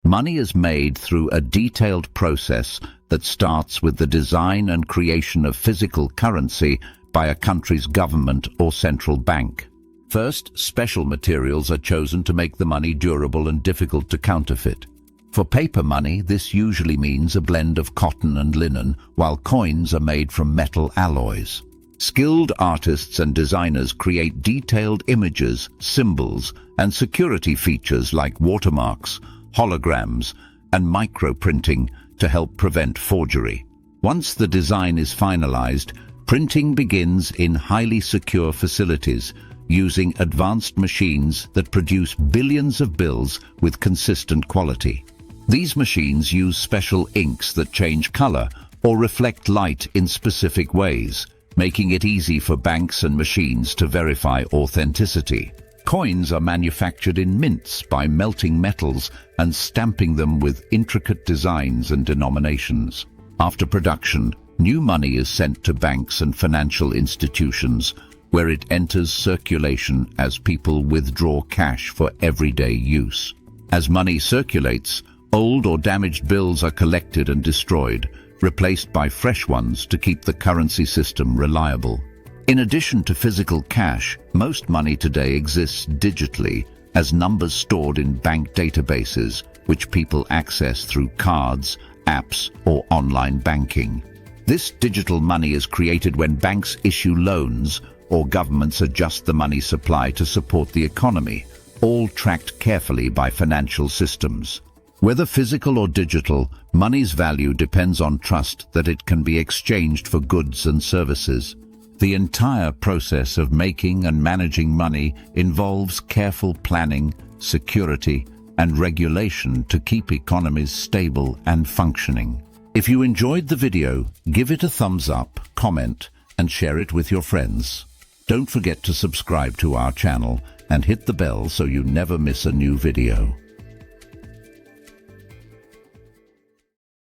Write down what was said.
Money is made through a detailed process that starts with the design and creation of physical currency by a country's government or central bank. First, special materials are chosen to make the money durable and difficult to counterfeit. For paper money, this usually means a blend of cotton and linen, while coins are made from metal alloys. Skilled artists and designers create detailed images, symbols, and security features like watermarks, holograms, and microprinting to help prevent forgery. Once the design is finalized, printing begins in highly secure facilities, using advanced machines that produce billions of bills with consistent quality. These machines use special inks that change color or reflect light in specific ways, making it easy for banks and machines to verify authenticity. Coins are manufactured in mints by melting metals and stamping them with intricate designs and denominations. After production, new money is sent to banks and financial institutions, where it enters circulation as people withdraw cash for everyday use. As money circulates, old or damaged bills are collected and destroyed, replaced by fresh ones to keep the currency system reliable. In addition to physical cash, most money today exists digitally as numbers stored in bank databases, which people access through cards, apps, or online banking. This digital money is created when banks issue loans or governments adjust the money supply to support the economy, all tracked carefully by financial systems. Whether physical or digital, money's value depends on trust that it can be exchanged for goods and services. The entire process of making and managing money involves careful planning, security, and regulation to keep economies stable and functioning. If you enjoyed the video, give it a thumbs up, comment, and share it with your friends. Don't forget to subscribe to our channel and hit the bell so you never miss a new video.